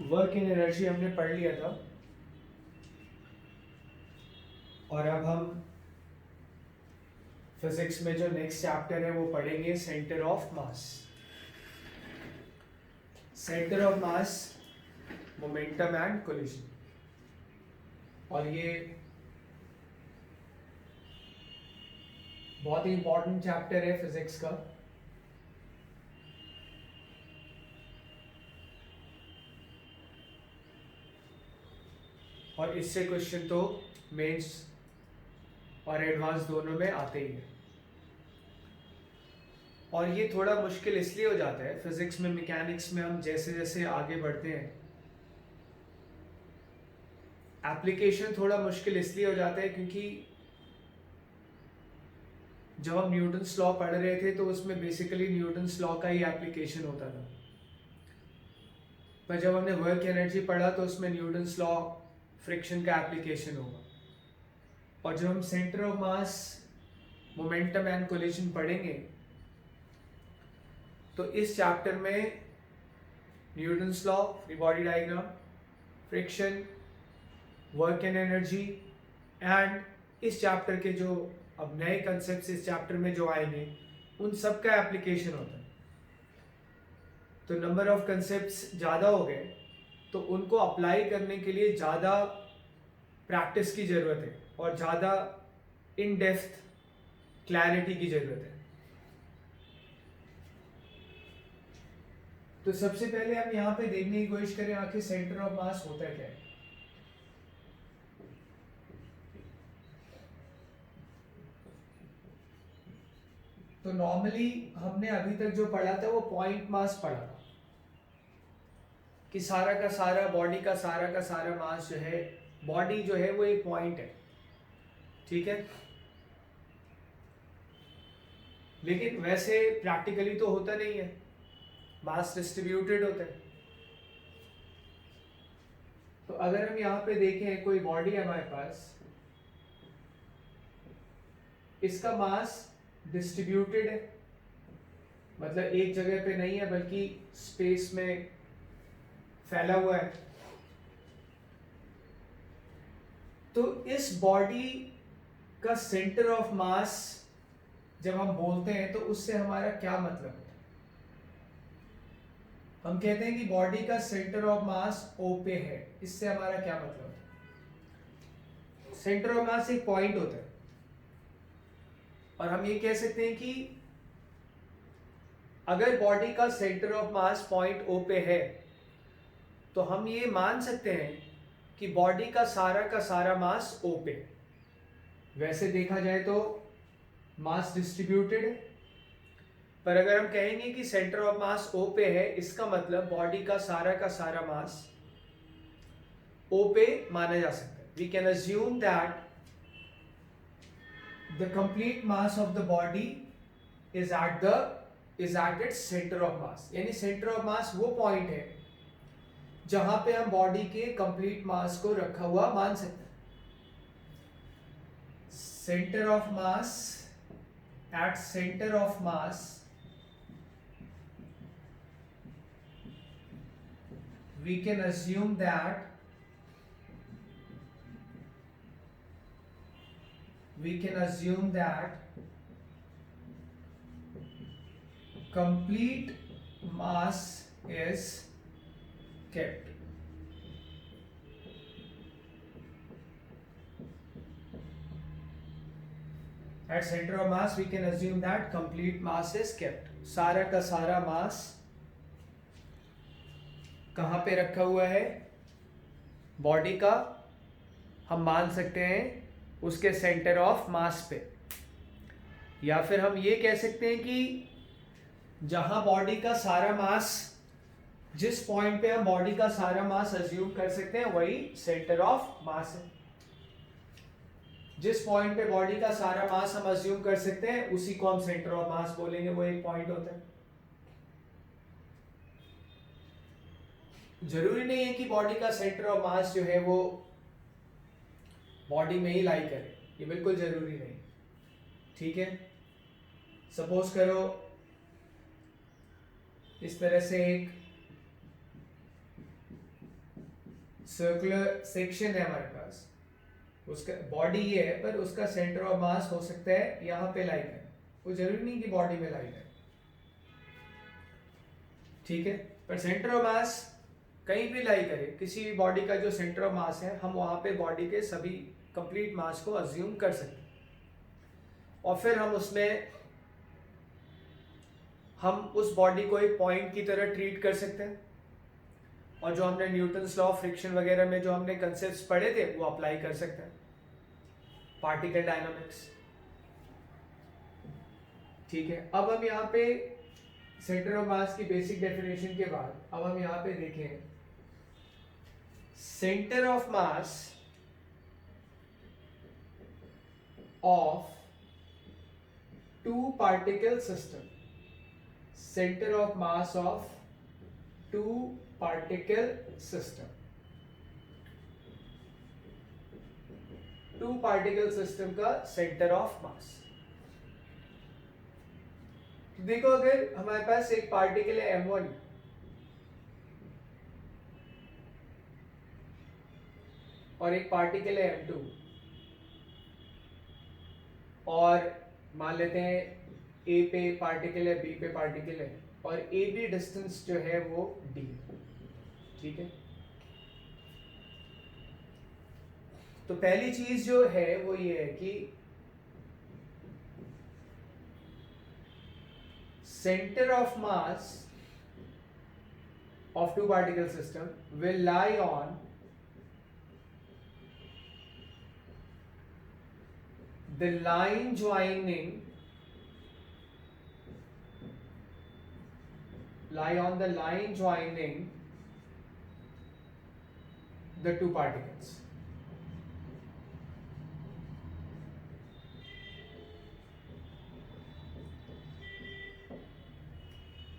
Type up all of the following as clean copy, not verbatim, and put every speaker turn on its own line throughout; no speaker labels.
Work in energy हमने पढ़ लिया था और अब हम फिजिक्स में जो नेक्स्ट चैप्टर है वो पढ़ेंगे centre of mass. Centre of mass, momentum and collision. और ये बहुत ही इंपॉर्टेंट चैप्टर है फिजिक्स का। और इससे क्वेश्चन तो मेंस और एडवांस दोनों में आते ही हैं। और ये थोड़ा मुश्किल इसलिए हो जाता है फिजिक्स में, मैकेनिक्स में हम जैसे जैसे आगे बढ़ते हैं एप्लीकेशन थोड़ा मुश्किल इसलिए हो जाता है क्योंकि जब हम न्यूटन्स लॉ पढ़ रहे थे तो उसमें बेसिकली न्यूटन्स लॉ का ही एप्लीकेशन होता था, पर जब हमने वर्क एनर्जी पढ़ा तो उसमें न्यूटन्स लॉ, फ्रिक्शन का एप्लीकेशन होगा। और जब हम centre of mass, momentum and collision पढ़ेंगे तो इस चैप्टर में Newton's law, free body diagram, friction, work and energy and इस चैप्टर के जो अब नए कंसेप्ट इस चैप्टर में जो आएंगे उन सब का एप्लीकेशन होता है। तो नंबर ऑफ कंसेप्ट्स ज़्यादा हो गए तो उनको अप्लाई करने के लिए ज़्यादा प्रैक्टिस की ज़रूरत है और ज़्यादा इन डेप्थ क्लैरिटी की ज़रूरत है। तो सबसे पहले हम यहाँ पे देखने की कोशिश करें आखिर सेंटर ऑफ मास होता क्या है। तो नॉर्मली हमने अभी तक जो पढ़ा था वो पॉइंट मास पढ़ा था कि सारा का सारा बॉडी का सारा मास जो है, बॉडी जो है वो एक पॉइंट है, ठीक है। लेकिन वैसे प्रैक्टिकली तो होता नहीं है, मास डिस्ट्रीब्यूटेड होता है। तो अगर हम यहाँ पे देखें कोई बॉडी है हमारे पास, इसका मास डिस्ट्रीब्यूटेड है, मतलब एक जगह पे नहीं है बल्कि स्पेस में फैला हुआ है। तो इस बॉडी का सेंटर ऑफ मास जब हम बोलते हैं तो उससे हमारा क्या मतलब है। हम कहते हैं कि बॉडी का सेंटर ऑफ मास O पे है, इससे हमारा क्या मतलब है। सेंटर ऑफ मास एक पॉइंट होता है और हम ये कह सकते हैं कि अगर बॉडी का centre of mass point O पे है तो हम ये मान सकते हैं कि बॉडी का सारा मास O पे है। वैसे देखा जाए तो मास डिस्ट्रीब्यूटेड है, पर अगर हम कहेंगे कि सेंटर ऑफ मास O पे है, इसका मतलब बॉडी का सारा मास O पे माना जा सकता है। We can assume that the complete mass of the body is at its centre of mass. यानी सेंटर ऑफ मास वो पॉइंट है जहां पे हम बॉडी के कंप्लीट मास को रखा हुआ मान सकते हैं। Centre of mass, at centre of mass we can assume that complete mass is kept. At center of mass we can assume that complete mass is kept. सारा का सारा मास कहाँ पे रखा हुआ है, बॉडी का हम मान सकते हैं उसके सेंटर ऑफ मास पे। या फिर हम ये कह सकते हैं कि जहां बॉडी का सारा मास, जिस पॉइंट पे हम बॉडी का सारा मास अज्यूम कर सकते हैं वही सेंटर ऑफ मास है। जिस पॉइंट पे बॉडी का सारा मास हम अज्यूम कर सकते हैं उसी को हम सेंटर ऑफ मास बोलेंगे, वो एक पॉइंट होता है। जरूरी नहीं है कि बॉडी का सेंटर ऑफ मास जो है वो बॉडी में ही लाई करे, ये बिल्कुल जरूरी नहीं, ठीक है। सपोज करो इस तरह से एक सर्कुलर सेक्शन है हमारे पास, उसका बॉडी ये है पर उसका सेंटर ऑफ मास हो सकता है यहाँ पे लाई करे, वो जरूरी नहीं कि बॉडी में लाई करे, ठीक है। पर सेंटर ऑफ मास कहीं भी लाई करे, किसी भी बॉडी का जो सेंटर ऑफ मास है हम वहां पे बॉडी के सभी कंप्लीट मास को अज्यूम कर सकते हैं और फिर हम उस बॉडी को एक पॉइंट की तरह ट्रीट कर सकते हैं और जो हमने न्यूटन्स लॉ ऑफ फ्रिक्शन वगैरह में जो हमने कंसेप्ट्स पढ़े थे वो अप्लाई कर सकते हैं, पार्टिकल डायनामिक्स, ठीक है। अब हम यहाँ पे सेंटर ऑफ मास की बेसिक डेफिनेशन के बाद अब हम यहाँ पे देखें centre of mass of two particle system, centre of mass of two particle system, two particle system का सेंटर ऑफ मास। तो देखो अगर हमारे पास एक पार्टिकल है m1 और एक पार्टिकल है m2 और मान लेते हैं a पे पार्टिकल है, b पे पार्टिकल है और ए बी डिस्टेंस जो है वो d, ठीक है। तो पहली चीज जो है वो ये है कि center of mass of two particle system will lie on the line joining the two particles.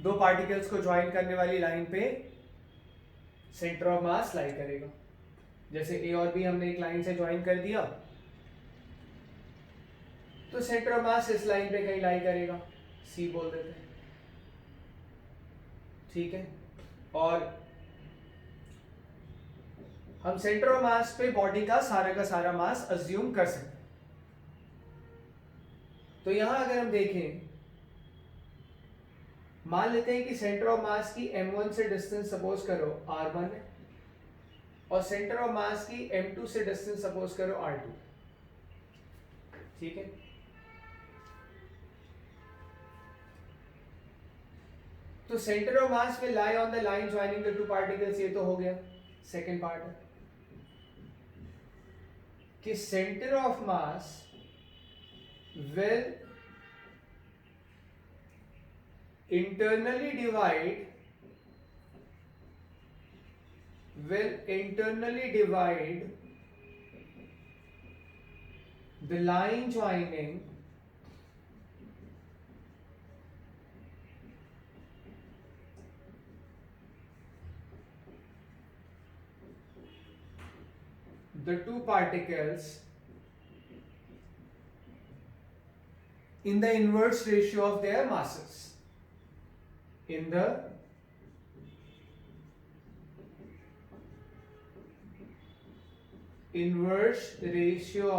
दो पार्टिकल्स को ज्वाइन करने वाली लाइन पे सेंटर ऑफ मास लाई करेगा। जैसे ए और बी हमने एक लाइन से ज्वाइन कर दिया तो सेंटर ऑफ मास इस लाइन पे कहीं लाई करेगा, सी बोल देते हैं, ठीक है। और हम सेंटर ऑफ मास पे बॉडी का सारा मास अज्यूम कर सकते हैं। तो यहां अगर हम देखें, मान लेते हैं कि सेंटर ऑफ मास की m1 से डिस्टेंस सपोज करो r1 है और सेंटर ऑफ मास की m2 से डिस्टेंस सपोज करो r2, ठीक है। तो centre of mass will lie on the line joining the two particles, ये तो हो गया। सेकेंड पार्ट है कि centre of mass will internally divide the line joining the two particles in the inverse ratio of their masses, in the inverse ratio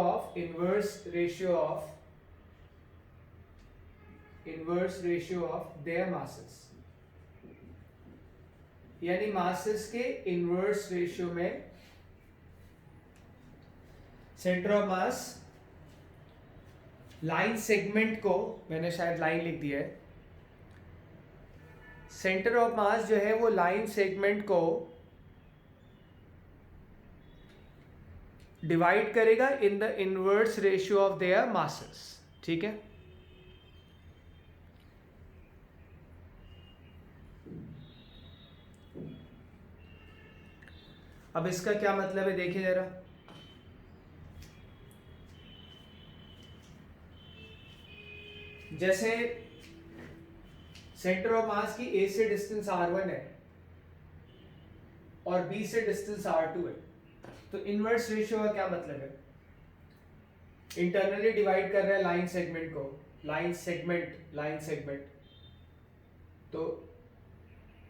of their masses, यानी masses के inverse ratio में centre of mass line segment को, मैंने शायद line लिख दिया है, centre of मास जो है वो लाइन सेगमेंट को डिवाइड करेगा in the inverse ratio of their masses, ठीक है। अब इसका क्या मतलब है देखिए जरा। जैसे सेंटर ऑफ मास की ए से डिस्टेंस r1 है और बी से डिस्टेंस r2 है, तो इनवर्स रेशियो का क्या मतलब है, इंटरनली डिवाइड कर रहा है लाइन सेगमेंट को, लाइन सेगमेंट। तो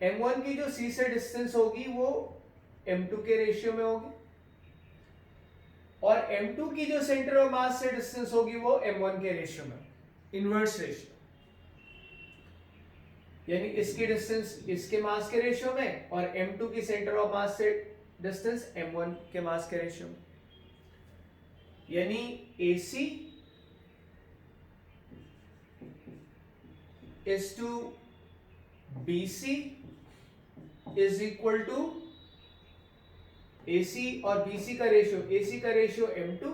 m1 की जो c से डिस्टेंस होगी वो m2 के रेशियो में होगी और m2 की जो सेंटर ऑफ मास से डिस्टेंस होगी वो m1 के रेशियो में, इनवर्स रेशियो, यानी इसकी डिस्टेंस इसके मास के रेशियो में और m2 की सेंटर ऑफ मास से डिस्टेंस m1 के मास के रेशियो में, यानी AC is to BC is equal to AC और BC का रेशियो, AC का ratio m2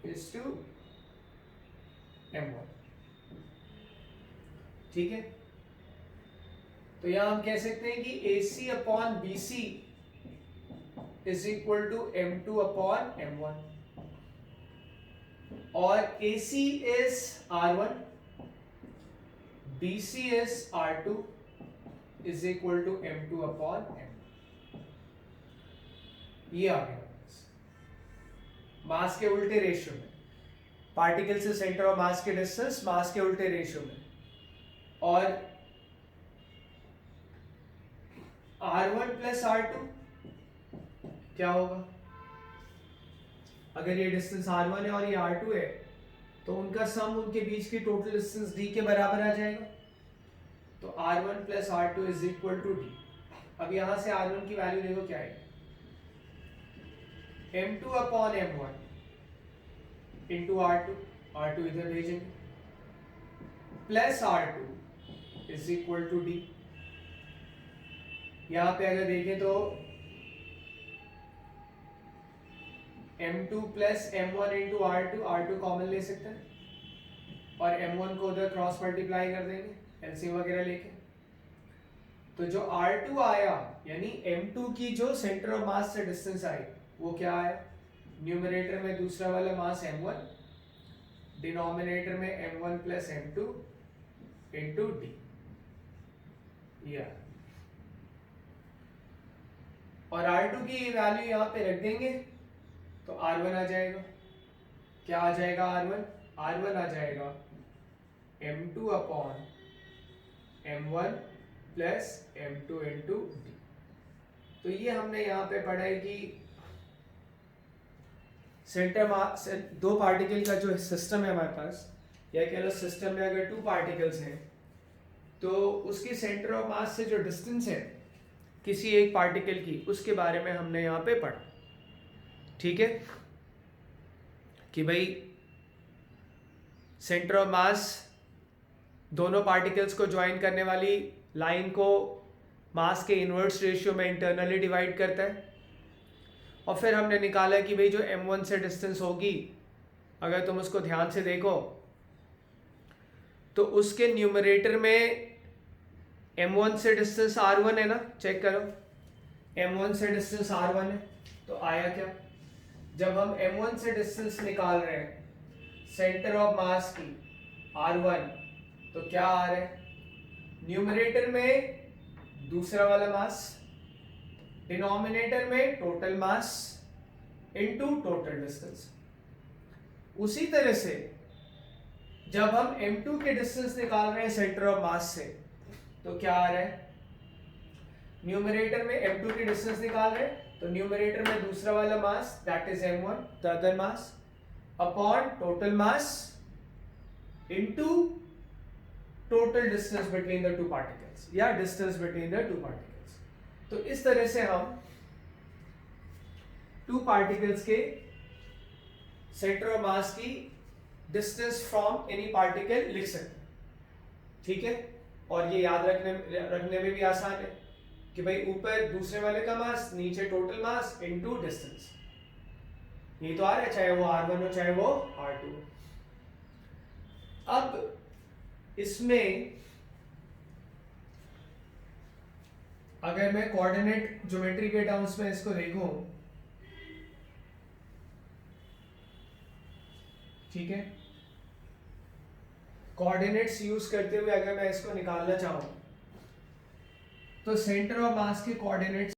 is to m1, ठीक है। तो यहां हम कह सकते हैं कि AC upon BC is equal to m2 upon m1 और AC is R1, BC is R2 is equal to m2 upon m, ये आ गया मास के उल्टे रेशियो में, पार्टिकल से सेंटर ऑफ मास के डिस्टेंस मास के उल्टे रेशियो में, और R1 प्लस R2 क्या होगा, अगर ये डिस्टेंस R1 है और ये R2 है तो उनका सम उनके बीच की टोटल डिस्टेंस d के बराबर आ जाएगा, तो R1 plus R2 is equal to d। अब यहां से R1 की वैल्यू देखो क्या है, m2 upon m1 into R2, R2 इधर भेजेंगे, plus R2 is equal to d। यहां पे अगर देखें तो m2 plus m1 into R2, R2 common ले सकते हैं और m1 को उधर क्रॉस मल्टीप्लाई कर देंगे एलसीएम वगैरह लेके, तो जो R2 आया यानी m2 की जो सेंटर ऑफ मास से डिस्टेंस आई वो क्या आया, न्यूमरेटर में दूसरा वाला मास m1, डिनोमिनेटर में m1 plus m2 into d, और R2 की वैल्यू यहाँ पे रख देंगे तो R1 आ जाएगा, क्या आ जाएगा R1, R1 आ जाएगा m2 upon m1 plus m2 into d। तो ये हमने यहाँ पे पढ़ा है कि सेंटर मास, दो पार्टिकल का जो सिस्टम है हमारे पास, या कह लो सिस्टम में अगर टू पार्टिकल्स हैं तो उसकी सेंटर ऑफ मास से जो डिस्टेंस है किसी एक पार्टिकल की, उसके बारे में हमने यहाँ पे पढ़ा, ठीक है, कि भाई सेंटर ऑफ मास दोनों पार्टिकल्स को ज्वाइन करने वाली लाइन को मास के इनवर्स रेशियो में इंटरनली डिवाइड करता है, और फिर हमने निकाला कि भाई जो m1 से डिस्टेंस होगी, अगर तुम उसको ध्यान से देखो तो उसके न्यूमरेटर में m1 से डिस्टेंस r1 है ना, चेक करो m1 से डिस्टेंस r1 है, तो आया क्या, जब हम m1 से डिस्टेंस निकाल रहे हैं सेंटर ऑफ मास की r1, तो क्या आ रहा है, न्यूमरेटर में दूसरा वाला मास, डिनोमिनेटर में total mass into total distance. उसी तरह से जब हम m2 के डिस्टेंस निकाल रहे हैं सेंटर ऑफ मास से तो क्या आ रहा है, न्यूमरेटर में m2 की डिस्टेंस निकाल रहे हैं तो न्यूमरेटर में दूसरा वाला mass that is m1 the other mass upon total mass into total distance between the two particles या distance between the two particles. तो इस तरह से हम टू पार्टिकल्स के सेंटर ऑफ मास की डिस्टेंस फ्रॉम एनी पार्टिकल लिख सकते हैं, ठीक है, और ये याद रखने में भी आसान है कि भाई ऊपर दूसरे वाले का मास, नीचे टोटल मास इनटू डिस्टेंस, ये तो आ रहा है चाहे वो r1 हो चाहे वो r2। अब इसमें अगर मैं कोऑर्डिनेट ज्योमेट्री के टर्म्स में इसको देखूं, ठीक है, कोऑर्डिनेट्स यूज करते हुए अगर मैं इसको निकालना चाहूं तो सेंटर ऑफ मास के कोऑर्डिनेट्स